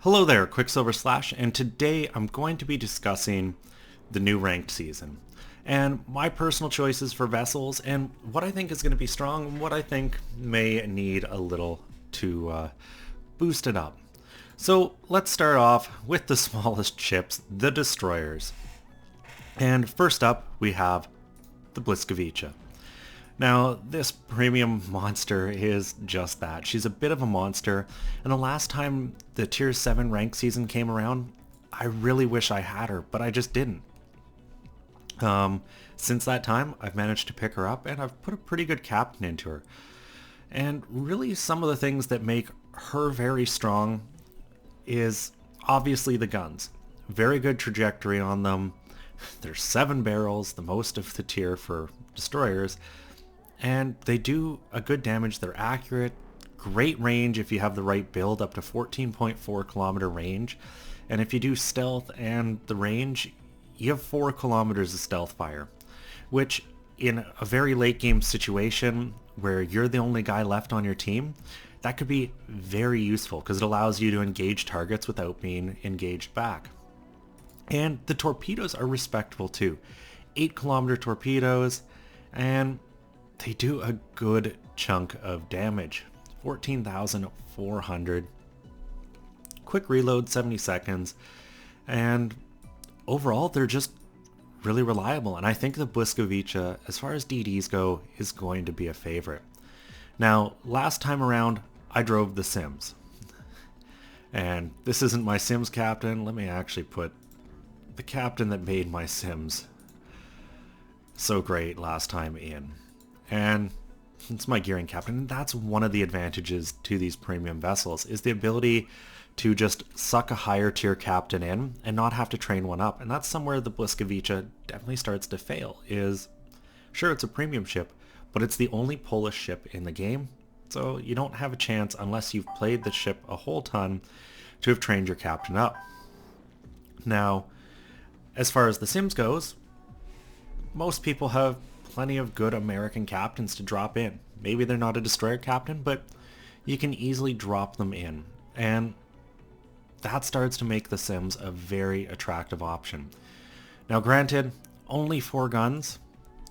Hello there, Quicksilver Slash, and today I'm going to be discussing the new ranked season and my personal choices for vessels and what I think is going to be strong and what I think may need a little to boost it up. So let's start off with the smallest ships, the destroyers. And first up we have the Bliskovica. Now, this premium monster is just that. She's a bit of a monster, and the last time the Tier 7 rank season came around, I really wish I had her, but I just didn't. Since that time, I've managed to pick her up, and I've put a pretty good captain into her. And really, some of the things that make her very strong is obviously the guns. Very good trajectory on them. There's 7 barrels, the most of the tier for destroyers. And they do a good damage. They're accurate, great range if you have the right build, up to 14.4 kilometer range. And if you do stealth and the range, you have 4 kilometers of stealth fire, which in a very late game situation where you're the only guy left on your team, that could be very useful because it allows you to engage targets without being engaged back. And the torpedoes are respectable too. 8 kilometer torpedoes, and they do a good chunk of damage. 14,400. Quick reload, 70 seconds. And overall, they're just really reliable. And I think the Bliskovica, as far as DDs go, is going to be a favorite. Now, last time around, I drove the Sims. And this isn't my Sims captain. Let me actually put the captain that made my Sims so great last time in. And it's my gearing captain. And that's one of the advantages to these premium vessels, is the ability to just suck a higher tier captain in and not have to train one up. And that's somewhere the Bliskovica definitely starts to fail. Is sure, it's a premium ship, but it's the only Polish ship in the game. So you don't have a chance unless you've played the ship a whole ton to have trained your captain up. Now, as far as the Sims goes, most people have plenty of good American captains to drop in. Maybe they're not a destroyer captain, but you can easily drop them in. And that starts to make the Sims a very attractive option. Now granted, only 4 guns.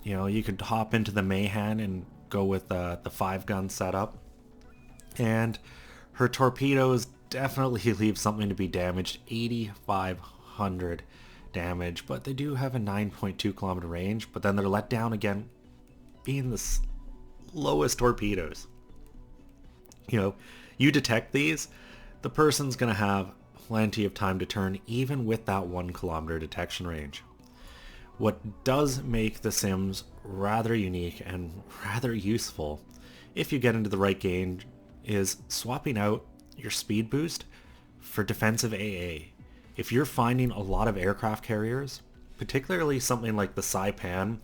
You know, you could hop into the Mayhan and go with the 5-gun setup. And her torpedoes definitely leave something to be damaged. 8,500 damage, but they do have a 9.2 kilometer range, but then they're let down again being the lowest torpedoes. You know, you detect these, the person's gonna have plenty of time to turn even with that 1 kilometer detection range. What does make the Sims rather unique and rather useful if you get into the right game is swapping out your speed boost for defensive AA. If you're finding a lot of aircraft carriers, particularly something like the Saipan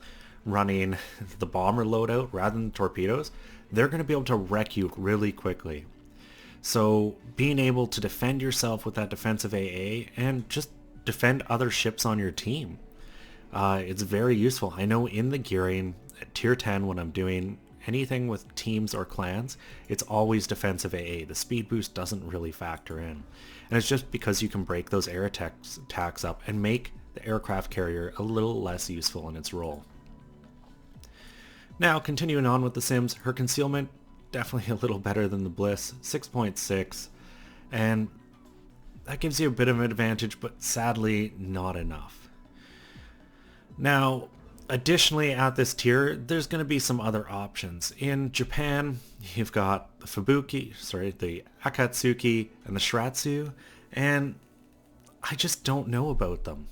running the bomber loadout rather than torpedoes, they're going to be able to wreck you really quickly. So being able to defend yourself with that defensive AA and just defend other ships on your team, it's very useful. I know in the gearing at tier 10 when I'm doing anything with teams or clans, it's always defensive AA. The speed boost doesn't really factor in. And it's just because you can break those air attacks up and make the aircraft carrier a little less useful in its role. Now, continuing on with the Sims, her concealment, definitely a little better than the Bliss, 6.6. And that gives you a bit of an advantage, but sadly not enough. Now, additionally at this tier, there's going to be some other options. In Japan, you've got the the Akatsuki, and the Shiratsu, and I just don't know about them.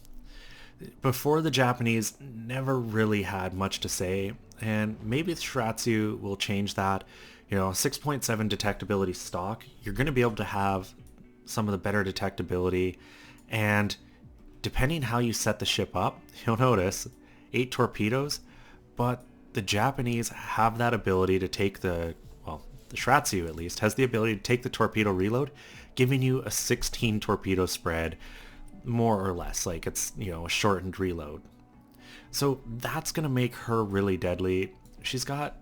Before, the Japanese never really had much to say, and maybe the Shiratsu will change that. You know, 6.7 detectability stock, you're going to be able to have some of the better detectability, and depending how you set the ship up, you'll notice 8 torpedoes, but the Japanese have that ability to take the Shiratsu at least has the ability to take the torpedo reload, giving you a 16 torpedo spread, more or less, like it's, you know, a shortened reload. So that's going to make her really deadly. She's got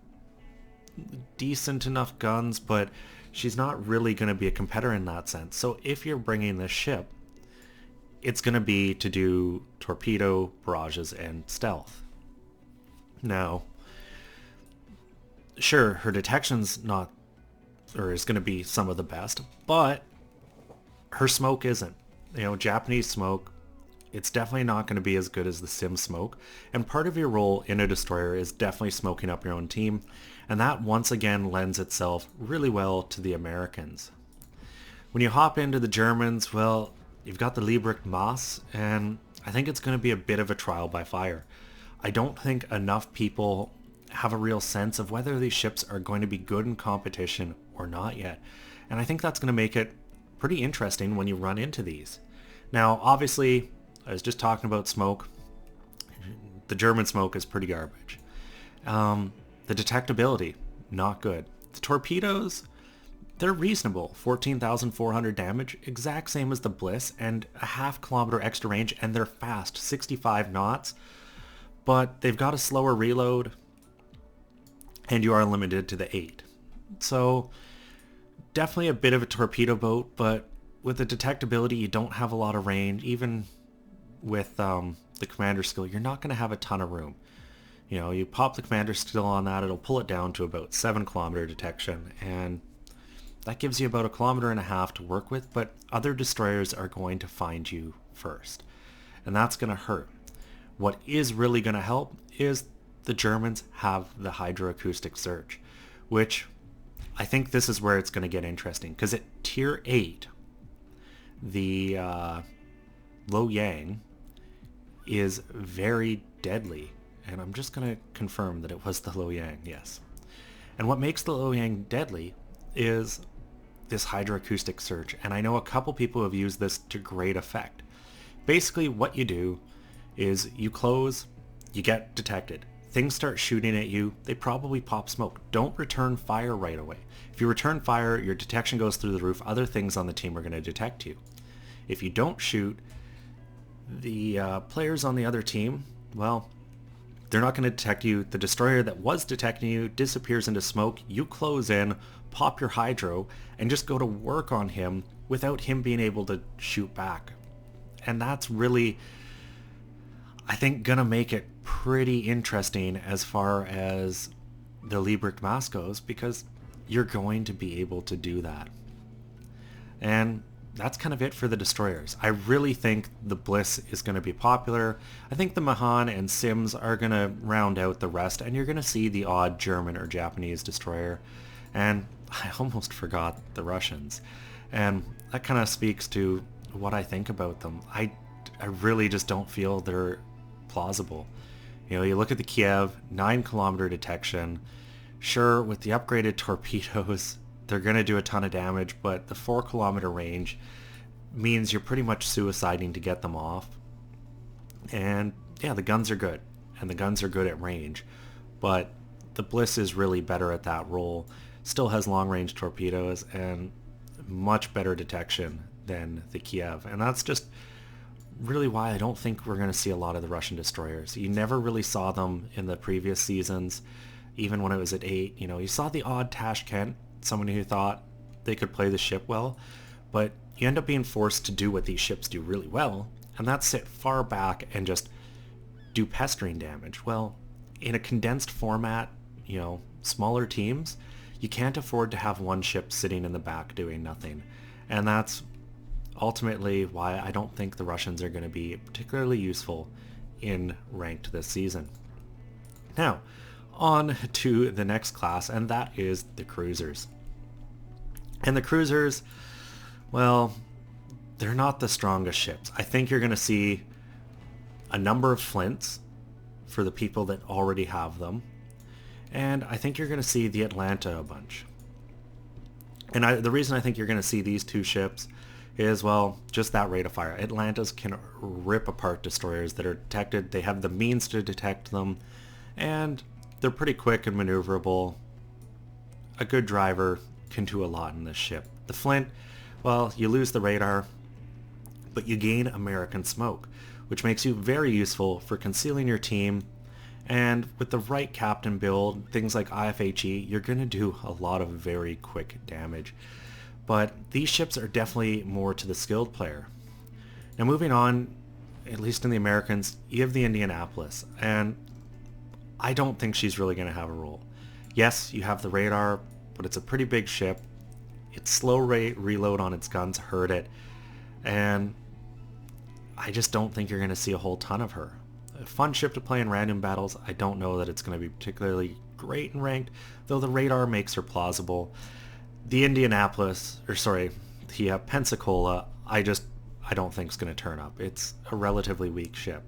decent enough guns, but she's not really going to be a competitor in that sense. So if you're bringing this ship, it's going to be to do torpedo, barrages, and stealth. Now, sure, her detection's not, or is going to be some of the best, but her smoke isn't. Japanese smoke, it's definitely not going to be as good as the sim smoke. And part of your role in a destroyer is definitely smoking up your own team. And that once again lends itself really well to the Americans. When you hop into the Germans, well, you've got the Liebrecht Mass, and I think it's going to be a bit of a trial by fire. I don't think enough people have a real sense of whether these ships are going to be good in competition or not yet. And I think that's going to make it pretty interesting when you run into these. Now, obviously, I was just talking about smoke. The German smoke is pretty garbage. The detectability, not good. The torpedoes, they're reasonable. 14,400 damage, exact same as the Bliss, and a half-kilometer extra range, and they're fast, 65 knots. But they've got a slower reload, and you are limited to the 8. So, definitely a bit of a torpedo boat, but with the detectability, you don't have a lot of range. Even with the commander skill, you're not going to have a ton of room. You pop the commander skill on that, it'll pull it down to about 7 kilometer detection, and that gives you about 1.5 kilometers to work with, but other destroyers are going to find you first, and that's going to hurt. What is really going to help is the Germans have the hydroacoustic surge, which I think this is where it's going to get interesting, because at tier 8, the Lo Yang is very deadly, and I'm just going to confirm that it was the Lo Yang, yes. And what makes the Lo Yang deadly is this hydroacoustic surge, and I know a couple people have used this to great effect. Basically, what you do is you close, you get detected. Things start shooting at you, they probably pop smoke. Don't return fire right away. If you return fire, your detection goes through the roof, other things on the team are going to detect you. If you don't shoot, the players on the other team, well, they're not going to detect you. The destroyer that was detecting you disappears into smoke. You close in, pop your hydro, and just go to work on him without him being able to shoot back. And that's really, I think, going to make it pretty interesting as far as the Liebrecht Mass goes, because you're going to be able to do that. And that's kind of it for the destroyers. I really think the Bliss is going to be popular. I think the Mahan and Sims are going to round out the rest, and you're going to see the odd German or Japanese destroyer. And I almost forgot the Russians. And that kind of speaks to what I think about them. I really just don't feel they're plausible. You look at the Kiev, 9 kilometer detection. Sure, with the upgraded torpedoes, they're going to do a ton of damage, but the 4 kilometer range means you're pretty much suiciding to get them off. And yeah, the guns are good, and the guns are good at range, but the Bliss is really better at that role. Still has long range torpedoes and much better detection than the Kiev, and that's just really why I don't think we're going to see a lot of the Russian destroyers. You never really saw them in the previous seasons, even when it was at 8. You saw the odd Tashkent, someone who thought they could play the ship well, but you end up being forced to do what these ships do really well, and that's sit far back and just do pestering damage. Well, in a condensed format, smaller teams, you can't afford to have one ship sitting in the back doing nothing, and that's ultimately why I don't think the Russians are going to be particularly useful in ranked this season. Now, on to the next class, and that is the cruisers. And the cruisers, well, they're not the strongest ships. I think you're going to see a number of flints for the people that already have them, and I think you're going to see the Atlanta a bunch. And the reason I think you're going to see these two ships is, well, just that rate of fire. Atlantas can rip apart destroyers that are detected. They have the means to detect them, and they're pretty quick and maneuverable. A good driver can do a lot in this ship. The Flint, well, you lose the radar, but you gain American smoke, which makes you very useful for concealing your team And with the right captain build, things like IFHE, you're going to do a lot of very quick damage. But these ships are definitely more to the skilled player. Now moving on, at least in the Americans, you have the Indianapolis, and I don't think she's really going to have a role. Yes, you have the radar, but it's a pretty big ship. Its slow rate reload on its guns hurt it, and I just don't think you're going to see a whole ton of her. A fun ship to play in random battles. I don't know that it's going to be particularly great in ranked, though the radar makes her plausible. The Indianapolis, or sorry, the Pensacola, I don't think is going to turn up. It's a relatively weak ship.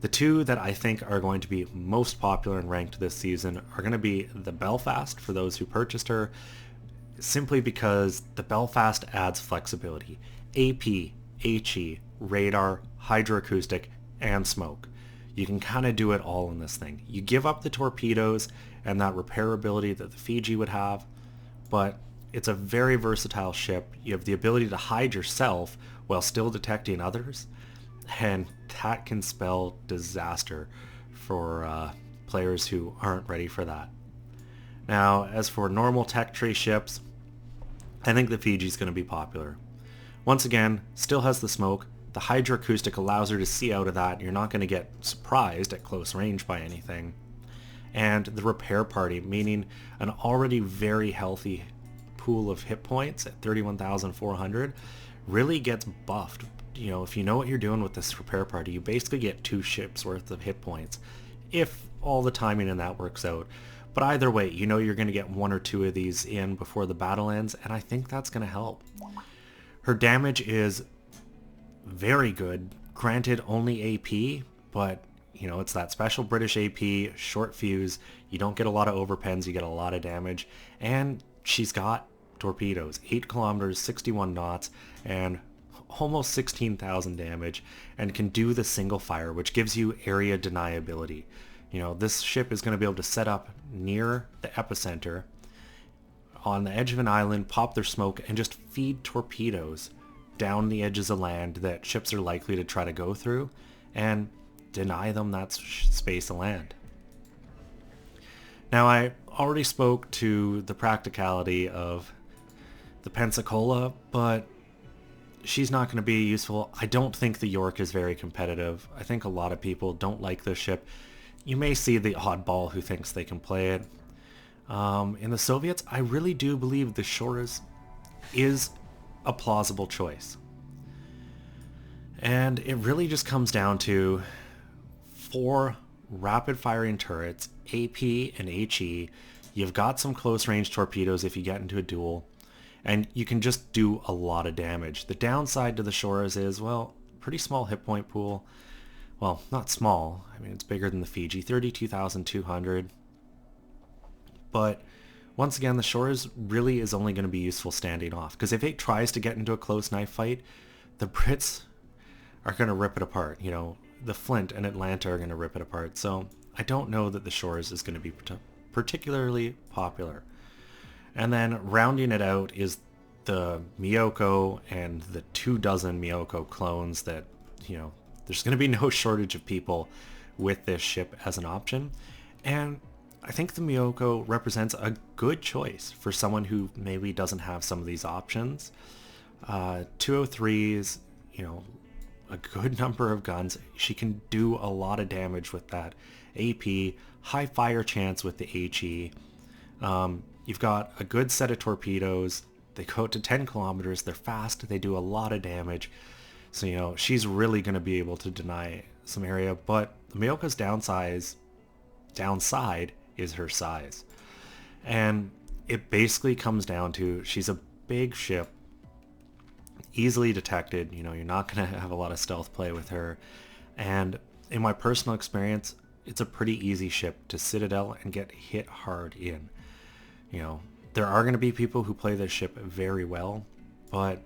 The two that I think are going to be most popular and ranked this season are going to be the Belfast for those who purchased her, simply because the Belfast adds flexibility. AP, HE, radar, hydroacoustic, and smoke. You can kind of do it all in this thing. You give up the torpedoes and that repairability that the Fiji would have, but it's a very versatile ship. You have the ability to hide yourself while still detecting others, and that can spell disaster for players who aren't ready for that. Now, as for normal tech tree ships, I think the Fiji's going to be popular. Once again, still has the smoke. The hydroacoustic allows her to see out of that. You're not going to get surprised at close range by anything. And the repair party, meaning an already very healthy pool of hit points at 31,400, really gets buffed. You know, if you know what you're doing with this repair party, you basically get 2 ships worth of hit points, if all the timing in that works out. But either way, you know you're going to get 1 or 2 of these in before the battle ends, and I think that's going to help. Her damage is very good. Granted, only AP, but you know, it's that special British AP, short fuse. You don't get a lot of overpens, you get a lot of damage. And she's got torpedoes, 8 kilometers, 61 knots, and almost 16,000 damage, and can do the single fire, which gives you area deniability. You know, this ship is going to be able to set up near the epicenter on the edge of an island, pop their smoke, and just feed torpedoes down the edges of land that ships are likely to try to go through, and deny them that space of land. Now, I already spoke to the practicality of the Pensacola, but she's not going to be useful. I don't think the York is very competitive. I think a lot of people don't like this ship. You may see the oddball who thinks they can play it. In the Soviets, I really do believe the Shores is a plausible choice. And it really just comes down to 4 rapid firing turrets, AP and HE. You've got some close range torpedoes if you get into a duel, and you can just do a lot of damage. The downside to the Shores is, well, pretty small hit point pool. Well, not small. I mean, it's bigger than the Fiji, 32,200. But once again, the Shores really is only going to be useful standing off, because if it tries to get into a close knife fight, the Brits are going to rip it apart. You know, the Flint and Atlanta are going to rip it apart. So I don't know that the Shores is going to be particularly popular. And then rounding it out is the Miyoko and the 24 Miyoko clones that, you know, there's going to be no shortage of people with this ship as an option. And I think the Miyoko represents a good choice for someone who maybe doesn't have some of these options. 203s, you know, a good number of guns. She can do a lot of damage with that AP, high fire chance with the HE. You've got a good set of torpedoes. They go to 10 kilometers. They're fast. They do a lot of damage. So, you know, she's really going to be able to deny some area. But the Miyoko's downside is her size. And it basically comes down to she's a big ship, easily detected. You know, you're not going to have a lot of stealth play with her. And in my personal experience, it's a pretty easy ship to citadel and get hit hard in. You know, there are going to be people who play this ship very well, but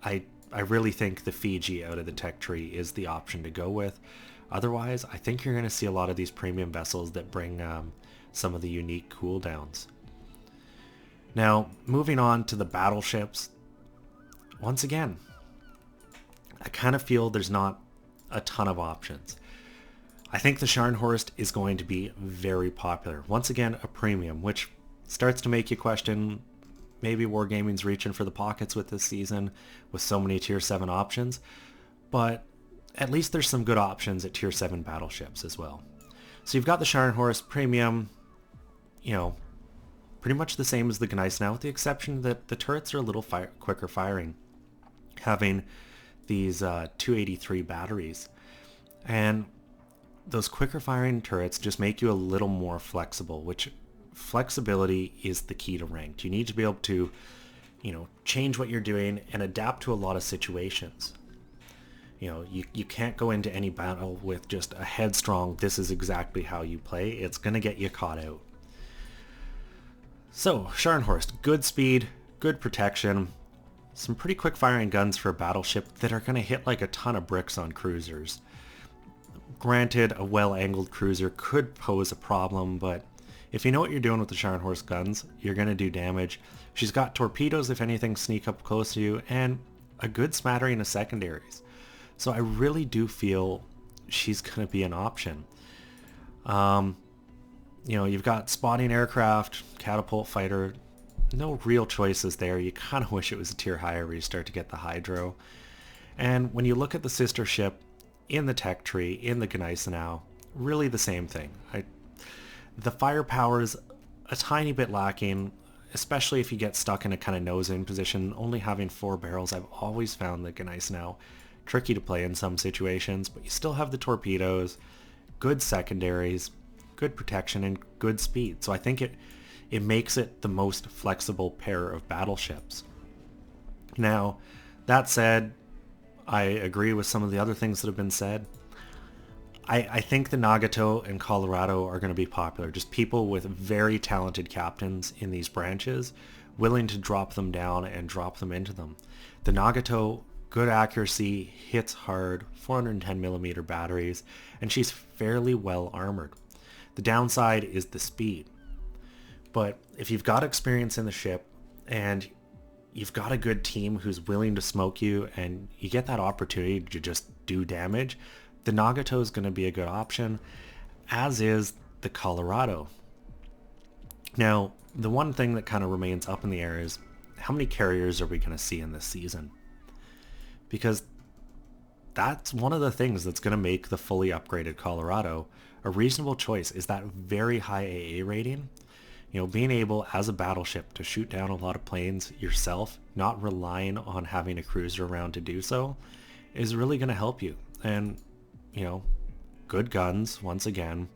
I really think the Fiji out of the tech tree is the option to go with. Otherwise, I think you're going to see a lot of these premium vessels that bring some of the unique cooldowns. Now, moving on to the battleships. Once again, I kind of feel there's not a ton of options. I think the Scharnhorst is going to be very popular. Once again, a premium, which starts to make you question maybe Wargaming's reaching for the pockets with this season with so many tier 7 options. But at least there's some good options at tier 7 battleships as well. So you've got the Scharnhorst premium, pretty much the same as the Gneisenau, with the exception that the turrets are a little quicker firing, having these 283 batteries. And those quicker firing turrets just make you a little more flexible, which flexibility is the key to ranked. You need to be able to, change what you're doing and adapt to a lot of situations. You can't go into any battle with just a headstrong, this is exactly how you play. It's going to get you caught out. So, Scharnhorst, good speed, good protection, some pretty quick firing guns for a battleship that are going to hit like a ton of bricks on cruisers. Granted, a well-angled cruiser could pose a problem, but if you know what you're doing with the Scharnhorst guns, you're going to do damage. She's got torpedoes if anything sneak up close to you, and a good smattering of secondaries. So I really do feel she's going to be an option. You've got spotting aircraft, catapult fighter, no real choices there. You kind of wish it was a tier higher where you start to get the Hydro. And when you look at the sister ship in the tech tree, in the Gneisenau, really the same thing. The firepower is a tiny bit lacking, especially if you get stuck in a kind of nose-in position. Only having 4 barrels, I've always found the Gneisenau tricky to play in some situations, but you still have the torpedoes, good secondaries, good protection, and good speed. So I think it makes it the most flexible pair of battleships. Now, that said, I agree with some of the other things that have been said. I think the Nagato and Colorado are going to be popular. Just people with very talented captains in these branches willing to drop them down and drop them into them. The Nagato, good accuracy, hits hard, 410mm batteries, and she's fairly well armored. The downside is the speed. But if you've got experience in the ship and you've got a good team who's willing to smoke you and you get that opportunity to just do damage, the Nagato is going to be a good option, as is the Colorado. Now, the one thing that kind of remains up in the air is how many carriers are we going to see in this season? Because that's one of the things that's going to make the fully upgraded Colorado a reasonable choice, is that very high AA rating. Being able as a battleship to shoot down a lot of planes yourself, not relying on having a cruiser around to do so, is really going to help you. And, good guns, once again,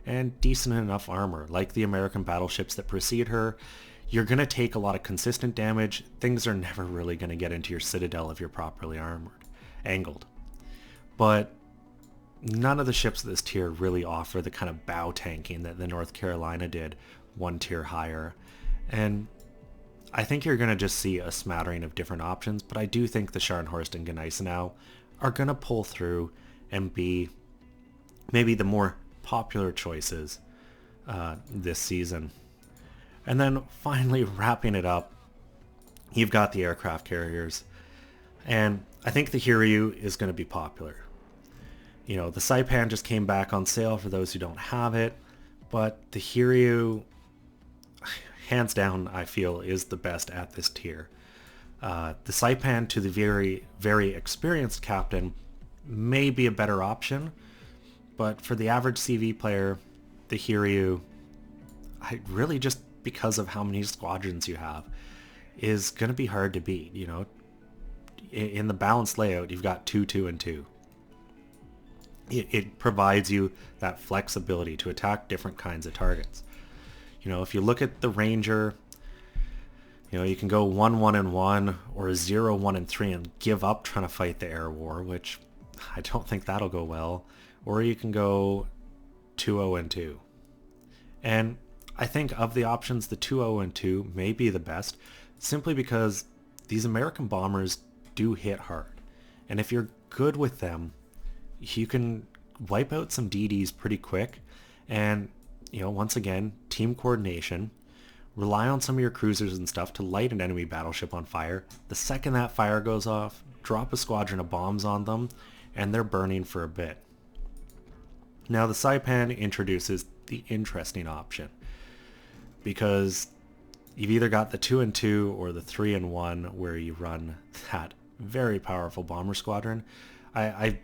and decent enough armor. Like the American battleships that precede her, you're going to take a lot of consistent damage. Things are never really going to get into your citadel if you're properly angled. But none of the ships of this tier really offer the kind of bow tanking that the North Carolina did, one tier higher. And I think you're going to just see a smattering of different options, but I do think the Scharnhorst and Gneisenau are going to pull through and be maybe the more popular choices this season. And then finally wrapping it up, you've got the aircraft carriers. And I think the Hiryu is going to be popular. The Saipan just came back on sale for those who don't have it, but the Hiryu, hands down, I feel, is the best at this tier. The Saipan, to the very, very experienced captain, may be a better option, but for the average CV player, the Hiryu, really just because of how many squadrons you have, is going to be hard to beat. In the balanced layout, you've got 2, 2, and 2. It provides you that flexibility to attack different kinds of targets. If you look at the Ranger, you can go 1, 1, and 1, or 0, 1, and 3 and give up trying to fight the air war, which I don't think that'll go well. Or you can go 2, 0, and 2. And I think of the options, the 2, 0, and 2 may be the best, simply because these American bombers do hit hard. And if you're good with them, you can wipe out some DDs pretty quick. And, once again, team coordination, rely on some of your cruisers and stuff to light an enemy battleship on fire. The second that fire goes off, drop a squadron of bombs on them, and they're burning for a bit. Now the Saipan introduces the interesting option, because you've either got the 2 and 2 or the 3 and 1 where you run that very powerful bomber squadron. I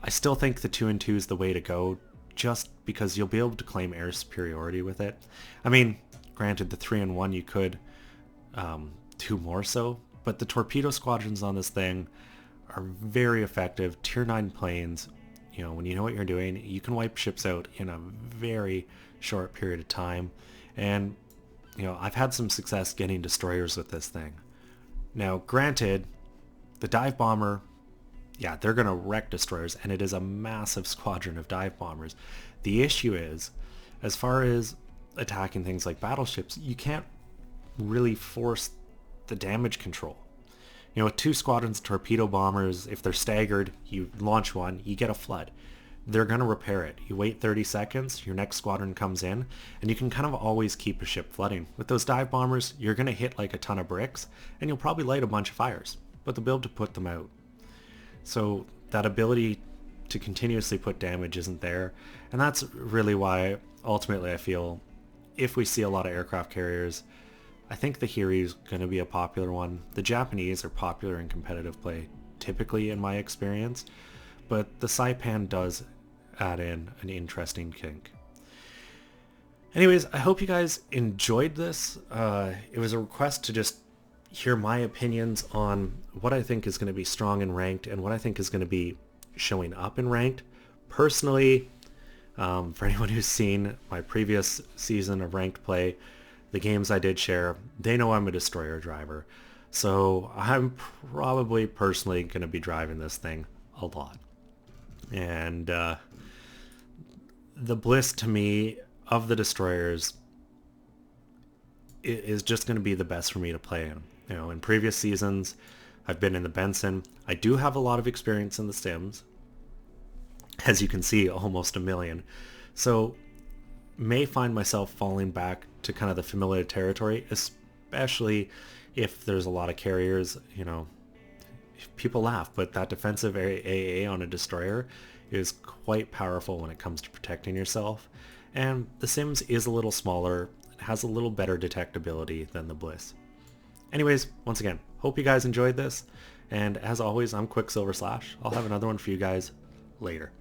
still think the 2 and 2 is the way to go, just because you'll be able to claim air superiority with it. I mean, granted, the 3 and 1 you could do more so, but the torpedo squadrons on this thing are very effective. Tier 9 planes, you know, when you know what you're doing, you can wipe ships out in a very short period of time. And, you know, I've had some success getting destroyers with this thing. Now, granted, the dive bomber, yeah, they're going to wreck destroyers, and it is a massive squadron of dive bombers. The issue is, as far as attacking things like battleships, you can't really force the damage control. You know, with 2 squadrons of torpedo bombers, if they're staggered, you launch one, you get a flood. They're going to repair it. You wait 30 seconds, your next squadron comes in, and you can kind of always keep a ship flooding. With those dive bombers, you're going to hit like a ton of bricks, and you'll probably light a bunch of fires, but they'll be able to put them out. So that ability to continuously put damage isn't there, and that's really why ultimately I feel if we see a lot of aircraft carriers, I think the Hiri is going to be a popular one. The Japanese are popular in competitive play, typically in my experience, but the Saipan does add in an interesting kink. Anyways, I hope you guys enjoyed this. It was a request to just hear my opinions on what I think is going to be strong in ranked and what I think is going to be showing up in ranked. Personally, for anyone who's seen my previous season of ranked play, the games I did share, they know I'm a destroyer driver. So I'm probably personally going to be driving this thing a lot. And the Bliss to me of the destroyers is just going to be the best for me to play in. You know, in previous seasons, I've been in the Benson. I do have a lot of experience in the Sims. As you can see, almost 1 million. So may find myself falling back to kind of the familiar territory, especially if there's a lot of carriers. You know, people laugh, but that defensive AA on a destroyer is quite powerful when it comes to protecting yourself. And the Sims is a little smaller, has a little better detectability than the Bliss. Anyways, once again, hope you guys enjoyed this. And as always, I'm Quicksilver Slash. I'll have another one for you guys later.